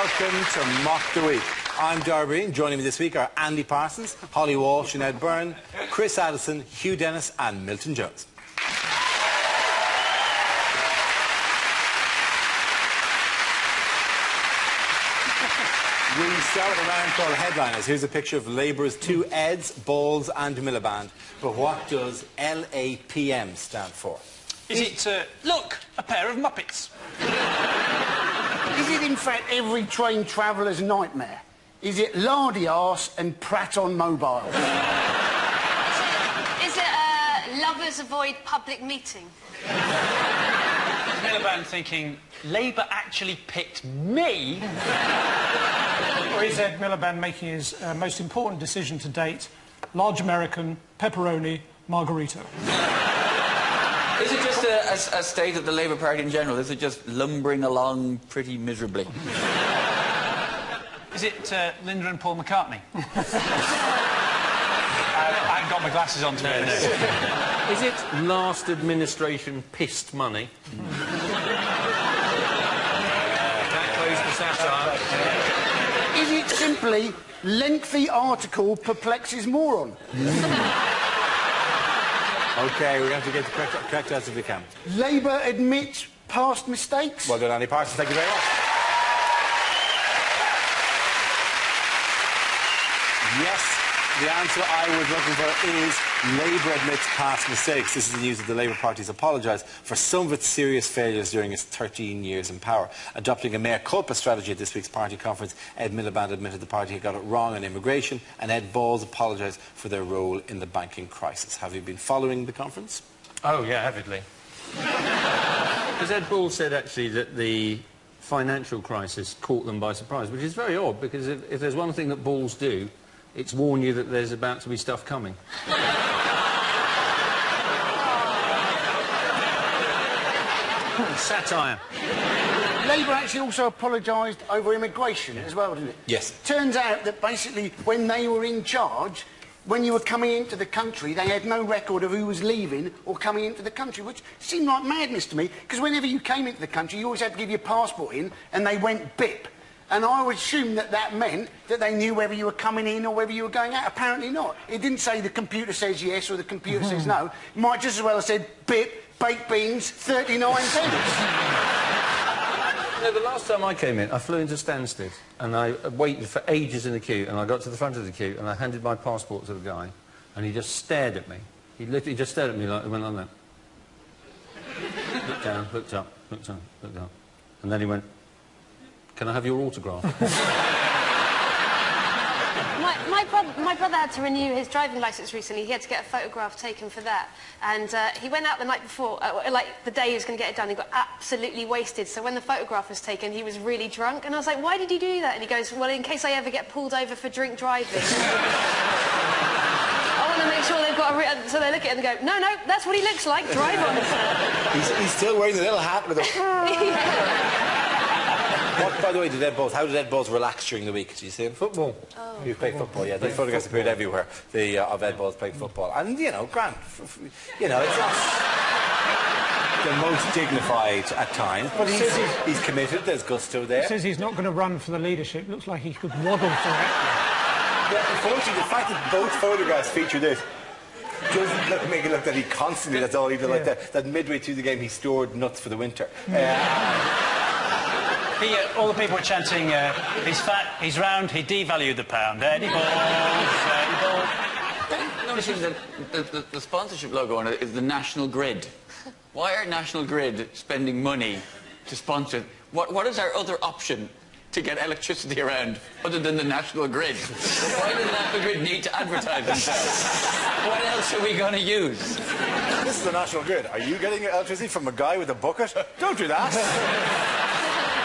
welcome to Mock the Week. I'm Darby, and joining me this week are Andy Parsons, Holly Walsh and Ed Byrne, Chris Addison, Hugh Dennis and Milton Jones. We start with a round called Headliners. Here's a picture of Labour's two Eds, Balls and Miliband. But what does LAPM stand for? Is it, look, a pair of Muppets? Is it in fact every train traveller's nightmare? Is it lardy arse and Pratt on mobile? Is it lovers avoid public meeting? Is Miliband thinking, Labour actually picked me? Or is Ed Miliband making his most important decision to date, large American, pepperoni, margarita? Is it just a state of the Labour Party in general? Is it just lumbering along pretty miserably? Is it Linda and Paul McCartney? I haven't got my glasses on today. Is it last administration pissed money? That close the satire. Is it simply lengthy article perplexes moron? OK, we're going to get the correct answer if we can. Labour admits past mistakes? Well done, Andy Parsons. Thank you very much. Yes, the answer I was looking for is Labour admits past mistakes. This is the news that the Labour Party has apologised for some of its serious failures during its 13 years in power. Adopting a mea culpa strategy at this week's party conference, Ed Miliband admitted the party had got it wrong on immigration, and Ed Balls apologised for their role in the banking crisis. Have you been following the conference? Oh, yeah, avidly. Because Ed Balls said, actually, that the financial crisis caught them by surprise, which is very odd, because if there's one thing that Balls do, it's warn you that there's about to be stuff coming. Satire. Labour actually also apologised over immigration as well, didn't it? Yes. Turns out that basically when they were in charge, when you were coming into the country, they had no record of who was leaving or coming into the country, which seemed like madness to me, because whenever you came into the country, you always had to give your passport in, and they went bip. And I would assume that that meant that they knew whether you were coming in or whether you were going out. Apparently not. It didn't say the computer says yes or the computer says no. It might just as well have said, bip, baked beans, 39 pence. No, the last time I came in, I flew into Stansted, and I waited for ages in the queue, and I got to the front of the queue, and I handed my passport to the guy, and he just stared at me. He literally just stared at me like he went on that. Looked down, looked up, looked down, looked up. And then he went, "Can I have your autograph?" My brother had to renew his driving licence recently. He had to get a photograph taken for that. And he went out the night before, like the day he was going to get it done, he got absolutely wasted. So when the photograph was taken, he was really drunk. And I was like, why did he do that? And he goes, well, in case I ever get pulled over for drink driving. I want to make sure they've got a... So they look at it and go, no, no, that's what he looks like. Drive on, sir. He's still wearing the little hat with a... What, by the way, how did Ed Balls relax during the week? Did you see him? Football. Oh. You play football, yeah. The photographs appeared everywhere of Ed Balls playing football. And, you know, grand. You know, it's not the most dignified at times, but he's committed. There's gusto there. He says he's not going to run for the leadership. Looks like he could waddle for it. Yeah, unfortunately, the fact that both photographs feature this doesn't make it look that he constantly, that's all he did, like that midway through the game he stored nuts for the winter. All the people were chanting, he's fat, he's round, he devalued the pound. Eddie Balls, Eddie Balls. Noticing that the sponsorship logo on it is the National Grid. Why are National Grid spending money to sponsor? What is our other option to get electricity around other than the National Grid? Why does the National Grid need to advertise themselves? What else are we going to use? This is the National Grid. Are you getting your electricity from a guy with a bucket? Don't do that.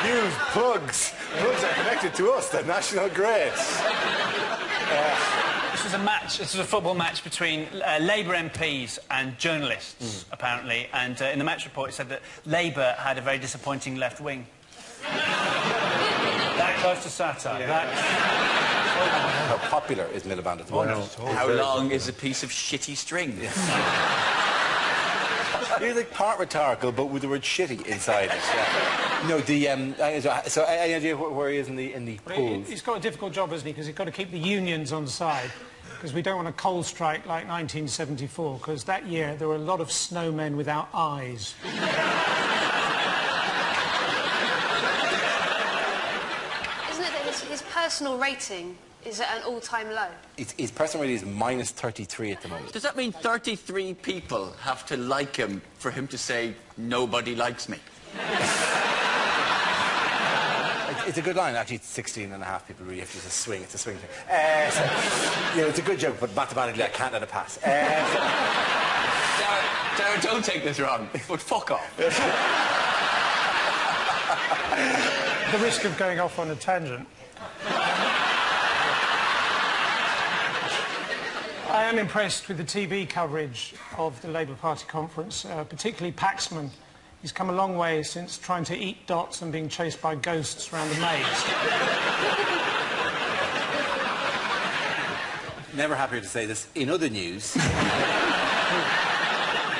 Use plugs. Plugs are connected to us, the National Grid. This was a match. This was a football match between Labour MPs and journalists, apparently. And in the match report, it said that Labour had a very disappointing left wing. That close to satire. Yeah. How popular is Miliband at the moment? How long is a piece of shitty string? You're like part rhetorical, but with the word shitty inside it. Yeah. No, so any idea where he is in the polls? He's got a difficult job, hasn't he? Because he's got to keep the unions on side. Because we don't want a coal strike like 1974, because that year there were a lot of snowmen without eyes. Isn't it that his personal rating is at an all-time low? His personal rating is minus 33 at the moment. Does that mean 33 people have to like him for him to say, nobody likes me? It's a good line, actually. It's 16 and a half people really. If it's a swing, it's a swing thing. It's a good joke, but mathematically I can't let it pass. Darren, don't take this wrong, but fuck off. The risk of going off on a tangent. I am impressed with the TV coverage of the Labour Party conference, particularly Paxman. He's come a long way since trying to eat dots and being chased by ghosts around a maze. Never happier to say this. In other news,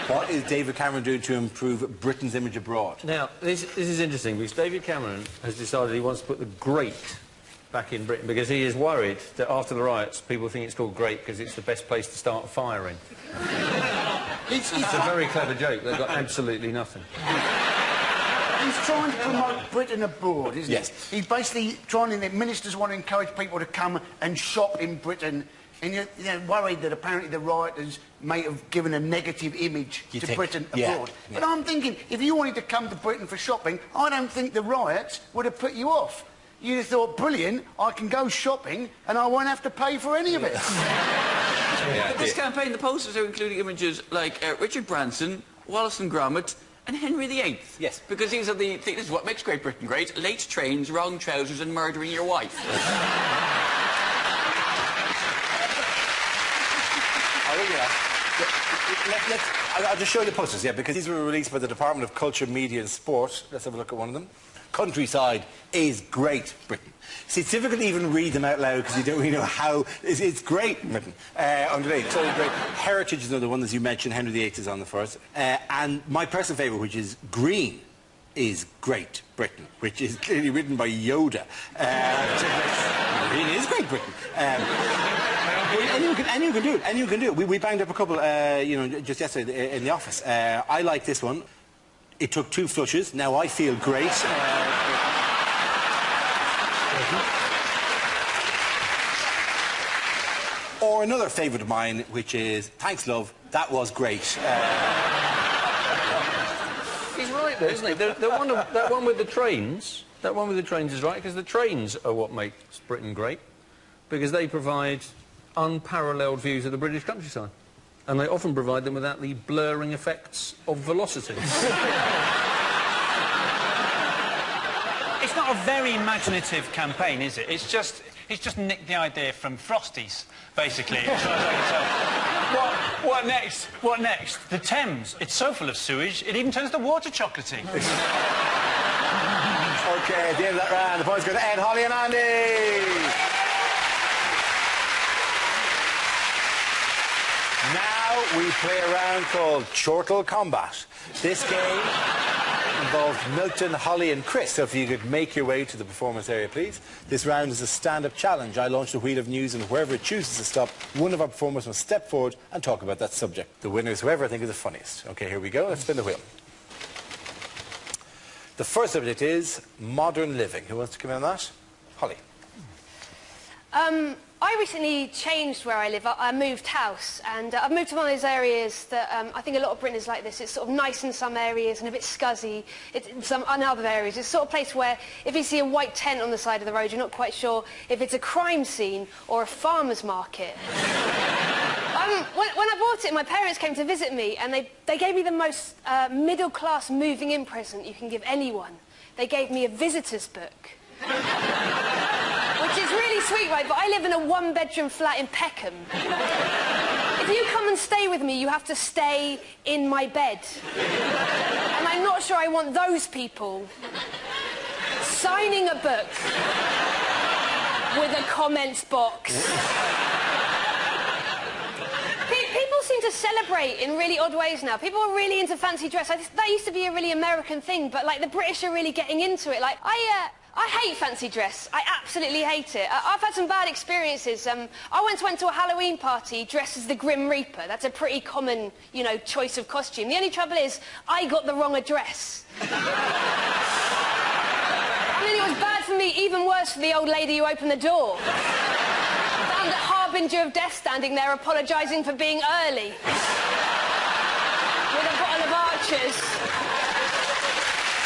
what is David Cameron doing to improve Britain's image abroad? Now, this is interesting, because David Cameron has decided he wants to put the great back in Britain, because he is worried that after the riots, people think it's called great because it's the best place to start firing. It's a very clever joke. They've got absolutely nothing. He's trying to promote Britain abroad, isn't Yes. he? He's basically trying to... Ministers want to encourage people to come and shop in Britain, and you're worried that apparently the rioters may have given a negative image to Britain abroad. Yeah. But I'm thinking, if you wanted to come to Britain for shopping, I don't think the riots would have put you off. You'd have thought, brilliant, I can go shopping and I won't have to pay for any of it. But this campaign, the posters are including images like Richard Branson, Wallace and Gromit, and Henry VIII. Yes. Because these are this is what makes Great Britain great: late trains, wrong trousers, and murdering your wife. I'll just show you the posters, yeah, because these were released by the Department of Culture, Media and Sport. Let's have a look at one of them. Countryside is Great Britain. See, it's difficult to even read them out loud because you don't really know how... It's Great Britain underneath. So great. Heritage is another one, as you mentioned. Henry VIII is on the first. And my personal favourite, which is green, is Great Britain, which is clearly written by Yoda. Green is Great Britain. Anyone can do it. Anyone can do it. We banged up a couple, just yesterday in the office. I like this one. It took 2 flushes. Now I feel great. Or another favourite of mine, which is, thanks, love, that was great. He's right there, isn't he? That one with the trains, is right, because the trains are what makes Britain great, because they provide unparalleled views of the British countryside. And they often provide them without the blurring effects of velocity. It's not a very imaginative campaign, is it? He's just nicked the idea from Frosties, basically. As far as I can tell. What next? What next? The Thames. It's so full of sewage, it even turns the water chocolatey. OK, at the end of that round, the points go to Ed, Holly and Andy. Now we play a round called Chortle Combat. This game involves Milton, Holly and Chris, so if you could make your way to the performance area, please. This round is a stand-up challenge. I launch the wheel of news, and wherever it chooses to stop, one of our performers must step forward and talk about that subject. The winner is whoever I think is the funniest. OK, here we go. Let's spin the wheel. The first subject is modern living. Who wants to come in on that? Holly. I recently changed where I live. I moved house, and I've moved to one of those areas that I think a lot of Britain is like this. It's sort of nice in some areas and a bit scuzzy in other areas. It's sort of place where if you see a white tent on the side of the road, you're not quite sure if it's a crime scene or a farmer's market. When I bought it, my parents came to visit me, and they gave me the most middle-class moving-in present you can give anyone. They gave me a visitor's book. Which is really sweet, right? But I live in a one-bedroom flat in Peckham. If you come and stay with me, you have to stay in my bed. And I'm not sure I want those people signing a book with a comments box. People seem seem to celebrate in really odd ways now. People are really into fancy dress. That used to be a really American thing, but like the British are really getting into it. Like I hate fancy dress. I absolutely hate it. I've had some bad experiences. I once went to a Halloween party dressed as the Grim Reaper. That's a pretty common, you know, choice of costume. The only trouble is I got the wrong address. I mean, it was bad for me, even worse for the old lady who opened the door. Found a harbinger of death standing there apologising for being early. With a bottle of Archers.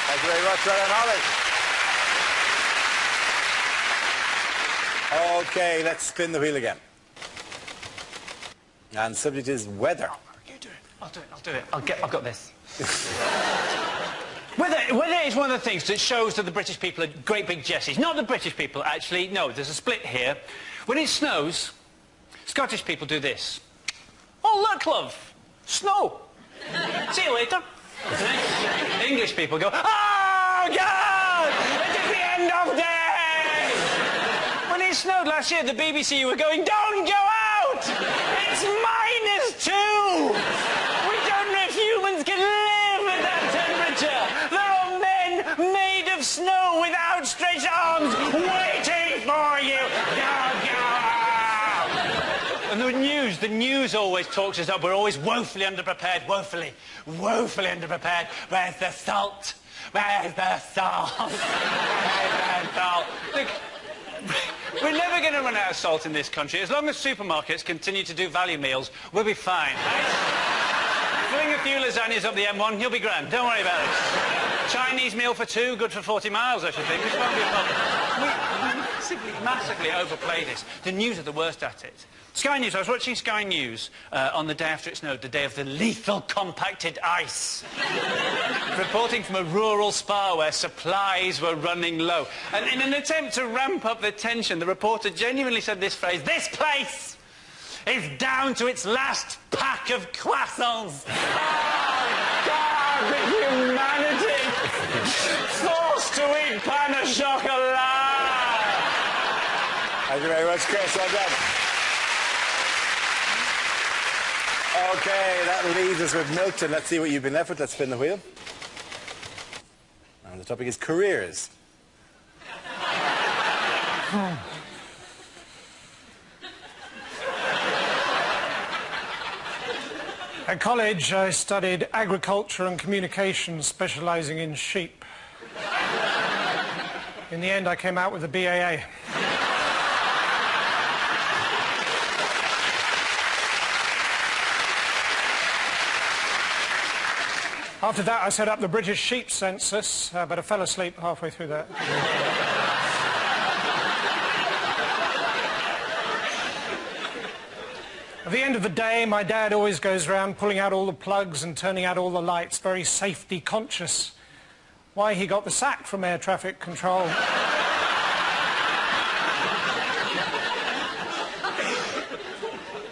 Thank you very much, well done, Holly. Okay, let's spin the wheel again. And the subject is weather. You do it. I'll do it. I've got this. Weather is one of the things that shows that the British people are great big jessies. Not the British people, actually. No, there's a split here. When it snows, Scottish people do this. Oh, look, love. Snow. See you later. English people go, oh, God! It is the end of day! When it snowed last year, the BBC were going, don't go out! It's -2! We don't know if humans can live at that temperature! There are men made of snow with outstretched arms waiting for you! Go, go! And the news always talks us up. We're always woefully underprepared, woefully underprepared. Where's the salt? Where's the salt? Where's the salt? Look, we're never going to run out of salt in this country. As long as supermarkets continue to do value meals, we'll be fine. Right? Fling a few lasagnas up the M1, you'll be grand. Don't worry about it. Chinese meal for 2, good for 40 miles, I should think. Which won't be a problem. We massively overplay this. The news are the worst at it. Sky News, I was watching Sky News on the day after it snowed, the day of the lethal compacted ice. Reporting from a rural spa where supplies were running low. And in an attempt to ramp up the tension, the reporter genuinely said this phrase, "This place is down to its last pack of croissants." Oh, God, the humanity! Forced to eat pain au chocolat! Thank you very much, Chris. Well done. Okay, that leaves us with Milton. Let's see what you've been left with. Let's spin the wheel. And the topic is careers. At college, I studied agriculture and communications, specialising in sheep. In the end, I came out with a BAA. After that, I set up the British Sheep Census, but I fell asleep halfway through that. At the end of the day, my dad always goes around pulling out all the plugs and turning out all the lights, very safety conscious. Why he got the sack from air traffic control.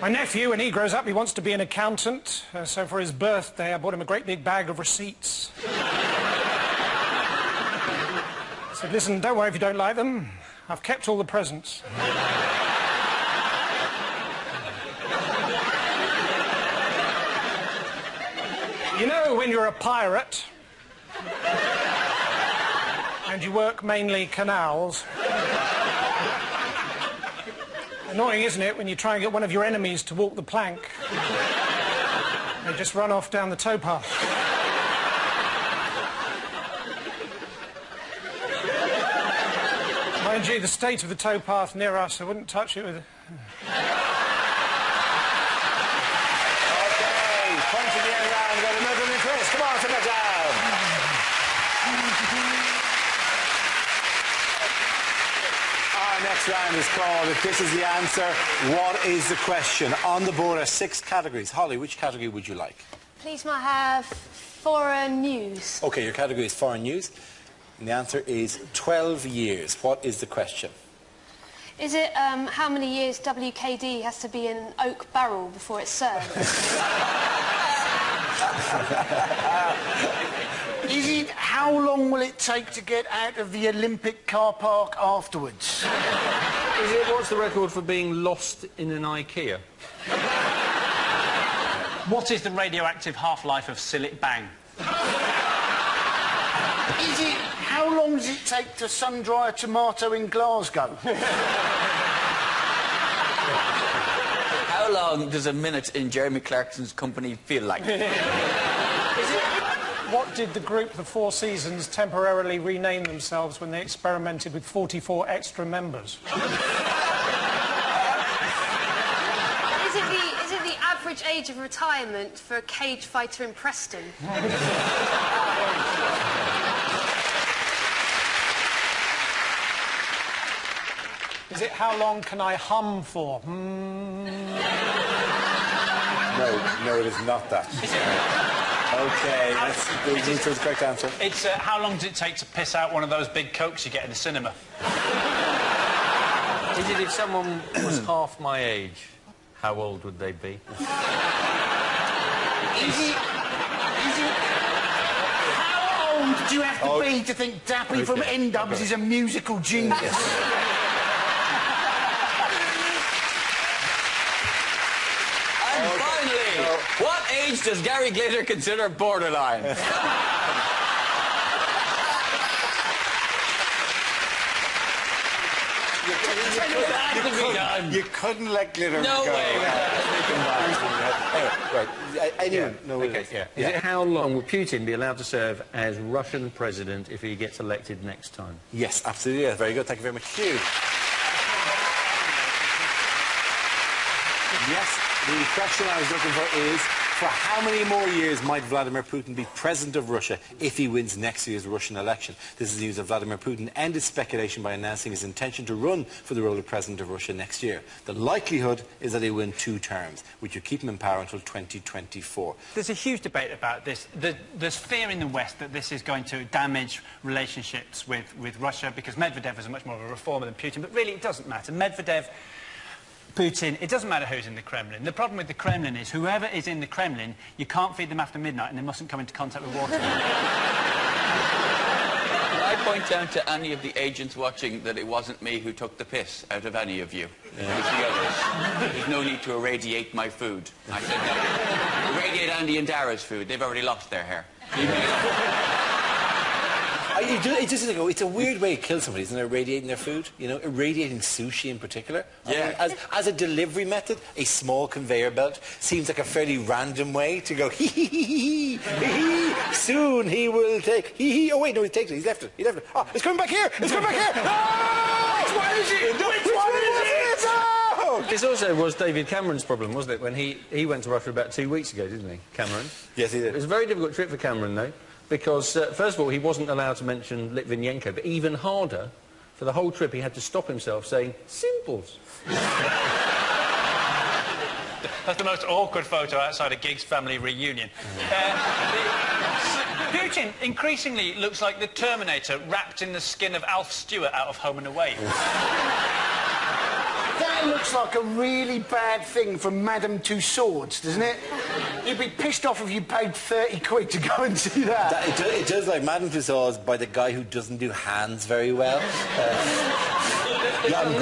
My nephew, when he grows up, he wants to be an accountant. So for his birthday, I bought him a great big bag of receipts. I said, listen, don't worry if you don't like them. I've kept all the presents. You know, when you're a pirate and you work mainly canals, annoying, isn't it, when you try and get one of your enemies to walk the plank? They just run off down the towpath. Mind you, the state of the towpath near us, I wouldn't touch it with... Okay, point again round. We've got another new Chris. Come on, sit that down. Our next round is called If This Is the Answer, What Is the Question? On the board are 6 categories. Holly, which category would you like? Please, may I have foreign news? Okay, your category is foreign news. And the answer is 12 years. What is the question? Is it how many years WKD has to be in an oak barrel before it's served? Is it how long will it take to get out of the Olympic car park afterwards? Is it what's the record for being lost in an IKEA? What is the radioactive half-life of Sillet Bang? Is it... How long does it take to sun-dry a tomato in Glasgow? How long does a minute in Jeremy Clarkson's company feel like? What did the group The Four Seasons temporarily rename themselves when they experimented with 44 extra members? Is it the average age of retirement for a cage fighter in Preston? Is it how long can I hum for? No, it is not that. OK, let's move to the correct answer. It's how long does it take to piss out one of those big cokes you get in the cinema? Is it if someone was half my age, how old would they be? Is it... How old do you have to be to think Dappy from N-Dubs is a musical genius? And finally, what age does Gary Glitter consider borderline? You couldn't let Glitter No go. way. Anyone? Yeah. Okay, yeah. Is it how long will Putin be allowed to serve as Russian president if he gets elected next time? Yes, absolutely. Yeah, very good. Thank you very much, Hugh. Yes, the question I was looking for is, for how many more years might Vladimir Putin be president of Russia if he wins next year's Russian election? This is news of Vladimir Putin ended speculation by announcing his intention to run for the role of president of Russia next year. The likelihood is that he'll win 2 terms, which would keep him in power until 2024. There's a huge debate about this. There's fear in the West that this is going to damage relationships with Russia because Medvedev is much more of a reformer than Putin, but really it doesn't matter. Medvedev, Putin, it doesn't matter who's in the Kremlin. The problem with the Kremlin is whoever is in the Kremlin, you can't feed them after midnight and they mustn't come into contact with water. Can I point out to any of the agents watching that it wasn't me who took the piss out of any of you? It was the others. There's no need to irradiate my food. I said no. Irradiate Andy and Dara's food. They've already lost their hair. It's a weird way to kill somebody, isn't it? Irradiating their food, you know, irradiating sushi in particular. Yeah. I mean, as a delivery method, a small conveyor belt seems like a fairly random way to go. Soon he will take. Oh wait, no, he takes it. He's left it. Oh, it's coming back here. It's coming back here. Oh! Which one is it? Which one is it? Oh! This also was David Cameron's problem, wasn't it? When he went to Russia about 2 weeks ago, didn't he, Cameron? Yes, he did. It was a very difficult trip for Cameron, though. Because, first of all, he wasn't allowed to mention Litvinenko, but even harder, for the whole trip he had to stop himself saying, simples. That's the most awkward photo outside a Giggs family reunion. Putin increasingly looks like the Terminator wrapped in the skin of Alf Stewart out of Home and Away. That looks like a really bad thing from Madame Tussauds, doesn't it? You'd be pissed off if you paid 30 quid to go and see that. It does like Madame Tussauds by the guy who doesn't do hands very well. I'm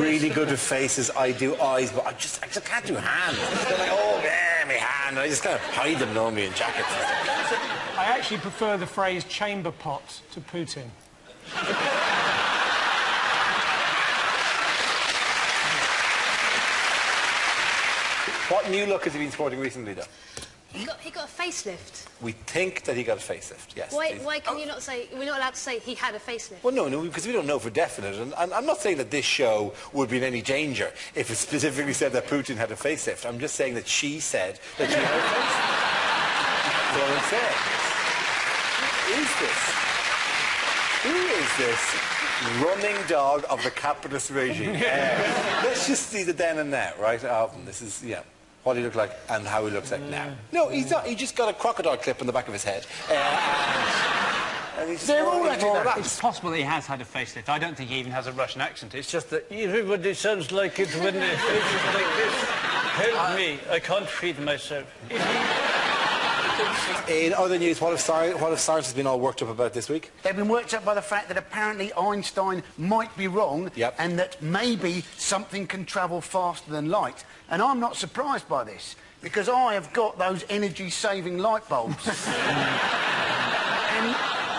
really good with faces. I do eyes, but I just can't do hands. They're like, oh, yeah, my hand. And I just kind of hide them normally in jackets and stuff. I actually prefer the phrase chamber pot to Putin. What new look has he been sporting recently, though? He got a facelift. We think that he got a facelift, yes. Why can you not say... We're not allowed to say he had a facelift? Well, no, because we don't know for definite. And I'm not saying that this show would be in any danger if it specifically said that Putin had a facelift. I'm just saying that she said that she had a facelift. That's all I'm saying. Who is this running dog of the capitalist regime? Let's just see the then and now, right? This is, yeah, what he looked like and how he looks like now. No, he's not. He just got a crocodile clip on the back of his head. And he's They're all at it. It's possible that he has had a facelift. I don't think he even has a Russian accent. It's just that everybody sounds like it when their face is like this. Help me, I can't feed myself. In other news, what have scientists been all worked up about this week? They've been worked up by the fact that apparently Einstein might be wrong, Yep. and that maybe something can travel faster than light. And I'm not surprised by this, because I have got those energy-saving light bulbs. And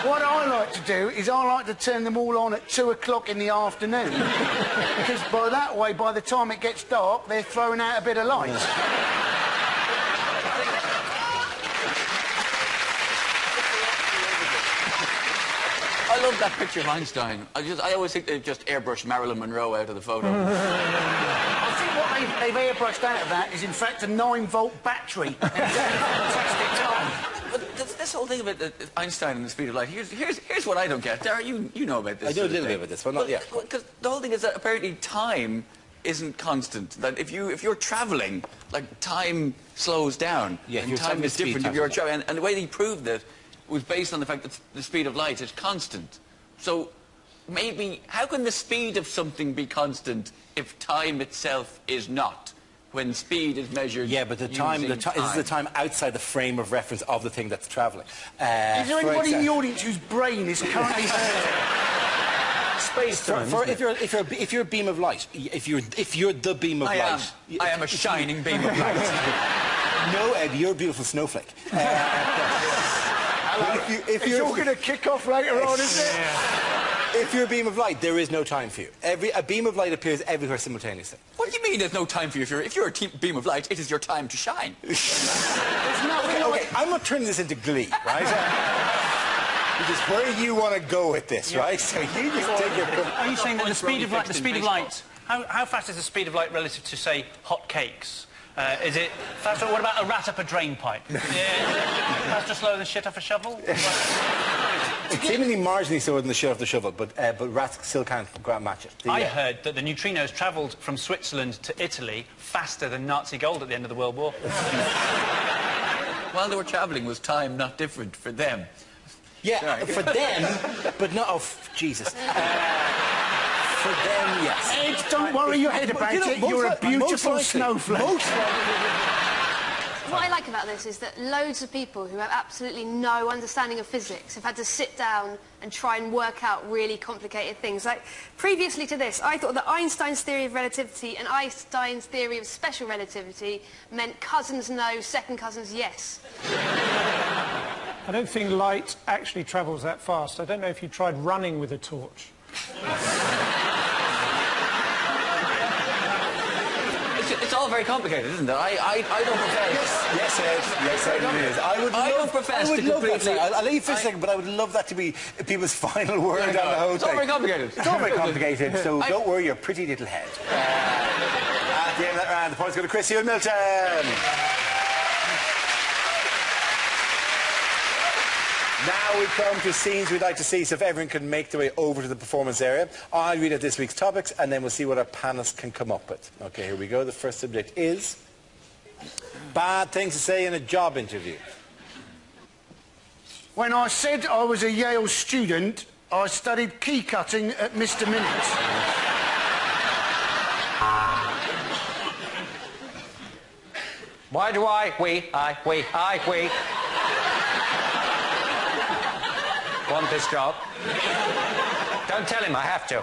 what I like to do is I like to turn them all on at 2 o'clock in the afternoon. Because by that way, by the time it gets dark, they're throwing out a bit of light. I love that picture of Einstein. I always think they've just airbrushed Marilyn Monroe out of the photo. I think what they've airbrushed out of that is, in fact, a 9-volt battery. And it's a fantastic time. But this whole thing about Einstein and the speed of light, here's what I don't get. Dara, you know about this. I know a little bit about this, but not yet. Because the whole thing is that apparently time isn't constant. That if you're travelling, like, time slows down. Yeah, and time is different if you're travelling. And the way they proved that was based on the fact that the speed of light is constant. So maybe, how can the speed of something be constant if time itself is not? When speed is measured. Yeah, but this is the time outside the frame of reference of the thing that's travelling. Is there anybody in the audience whose brain is currently hurting? Space-time, if you're a beam of light, if you're the beam of light... I am a shining beam of light. No, Ed, you're a beautiful snowflake. If you're all going to kick off later on, isn't it? If you're a beam of light, there is no time for you. A beam of light appears everywhere simultaneously. What do you mean there's no time for you? If you're a beam of light, it is your time to shine. Okay, I'm not turning this into Glee, right? Which is where you want to go with this, right? So you just take your... Are you saying that the speed of light, how fast is the speed of light relative to, say, hot cakes? Is it faster? What about a rat up a drain pipe? Yeah. Faster, slower than shit off a shovel? It's seemingly marginally slower than the shit off the shovel, but rats still can't match it. I heard that the neutrinos travelled from Switzerland to Italy faster than Nazi gold at the end of the World War. While they were travelling, was time not different for them? Yeah, for them, but not... Oh, Jesus. For them, yes. Ed, don't worry your head about it. You're a beautiful snowflake. What I like about this is that loads of people who have absolutely no understanding of physics have had to sit down and try and work out really complicated things. Like, previously to this, I thought that Einstein's theory of relativity and Einstein's theory of special relativity meant cousins no, second cousins yes. I don't think light actually travels that fast. I don't know if you tried running with a torch. It's all very complicated, isn't it? I don't profess... Yes, Ed, it is. I don't profess to completely... I'll let you finish a second, but I would love that to be people's final word on the whole thing. It's all very complicated. It's all very complicated, so don't worry your pretty little head. At the end of that round, the points go to Chris Hugh Milton. Now we come to scenes we'd like to see, so if everyone can make their way over to the performance area, I'll read out this week's topics, and then we'll see what our panelists can come up with. OK, here we go. The first subject is bad things to say in a job interview. When I said I was a Yale student, I studied key cutting at Mr. Minute. Why do we want this job? Don't tell him I have to.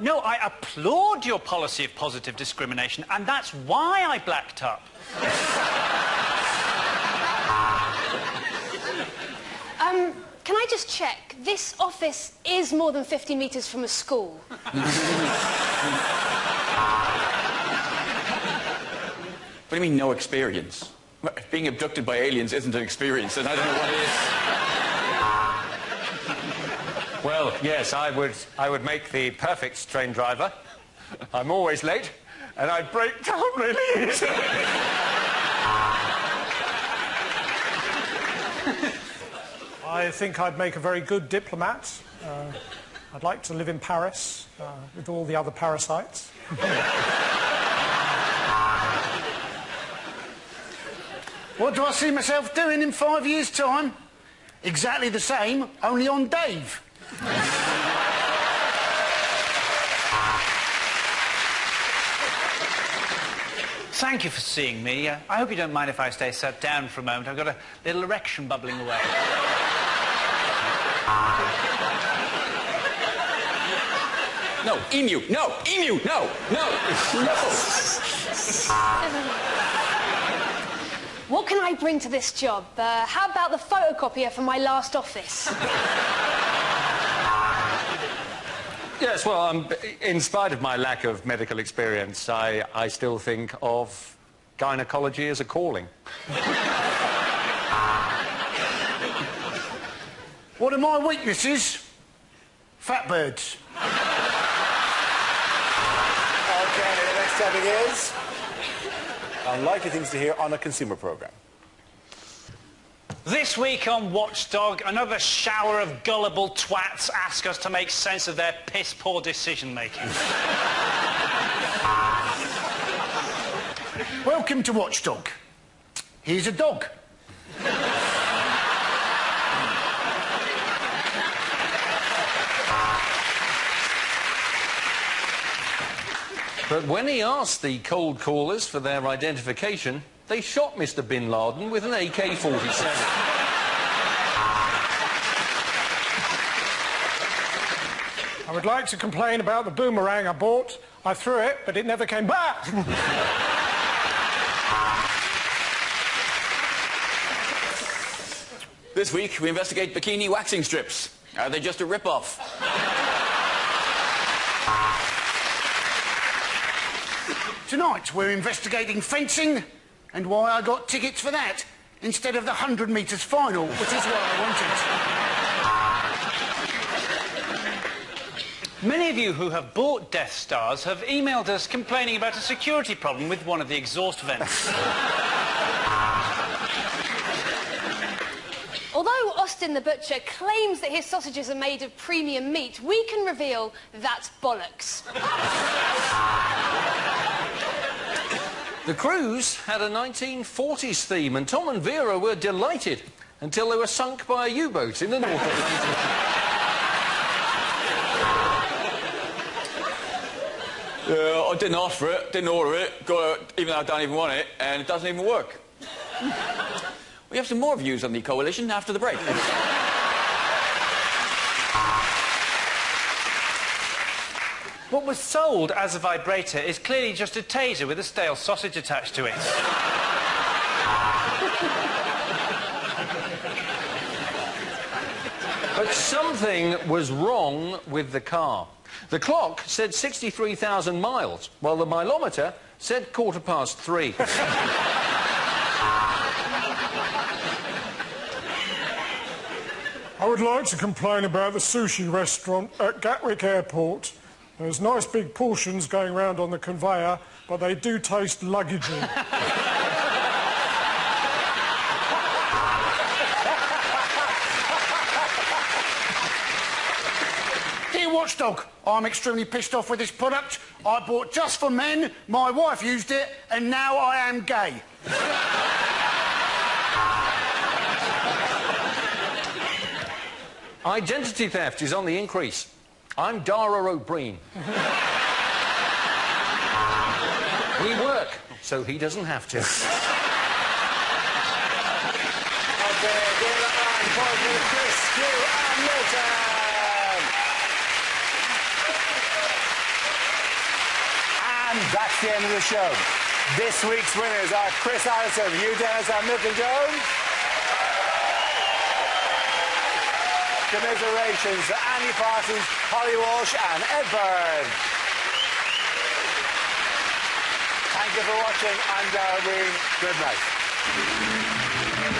No, I applaud your policy of positive discrimination, and that's why I blacked up. Can I just check? This office is more than 50 metres from a school. What do you mean, no experience? Being abducted by aliens isn't an experience, and I don't know what it is. Well, yes, I would make the perfect train driver. I'm always late, and I'd break down really easily. I think I'd make a very good diplomat. I'd like to live in Paris with all the other parasites. What do I see myself doing in 5 years' time? Exactly the same, only on Dave. Thank you for seeing me. I hope you don't mind if I stay sat down for a moment. I've got a little erection bubbling away. No, emu, no, emu, no, no, no. What can I bring to this job? How about the photocopier from my last office? Yes, well, in spite of my lack of medical experience, I still think of gynecology as a calling. What are my weaknesses? Fat birds. Okay, the next topic is unlikely things to hear on a consumer programme. This week on Watchdog, another shower of gullible twats ask us to make sense of their piss-poor decision-making. Welcome to Watchdog. Here's a dog. But when he asked the cold callers for their identification, they shot Mr. Bin Laden with an AK-47. I would like to complain about the boomerang I bought. I threw it, but it never came back. This week, we investigate bikini waxing strips. Are they just a rip-off? Tonight, we're investigating fencing and why I got tickets for that instead of the 100 metres final, which is what I wanted. Many of you who have bought Death Stars have emailed us complaining about a security problem with one of the exhaust vents. Although Austin the Butcher claims that his sausages are made of premium meat, we can reveal that's bollocks. The cruise had a 1940s theme, and Tom and Vera were delighted until they were sunk by a U-boat in the North Atlantic. I didn't ask for it, didn't order it, got it, even though I don't even want it, and it doesn't even work. We have some more views on the coalition after the break. What was sold as a vibrator is clearly just a taser with a stale sausage attached to it. But something was wrong with the car. The clock said 63,000 miles, while the mileometer said 3:15. I would like to complain about the sushi restaurant at Gatwick Airport. There's nice big portions going round on the conveyor, but they do taste luggagey. Dear Watchdog, I'm extremely pissed off with this product. I bought just for men, my wife used it, and now I am gay. Identity theft is on the increase. I'm Dara O'Brien. We work, so he doesn't have to. Okay, give it a round for Chris, Stu and Milton. And that's the end of the show. This week's winners are Chris Allison, Hugh Dennis and Milton Jones. Commiserations to Andy Parsons, Holly Walsh and Ed Byrne. Thank you for watching. I'm Dara Green. Good night.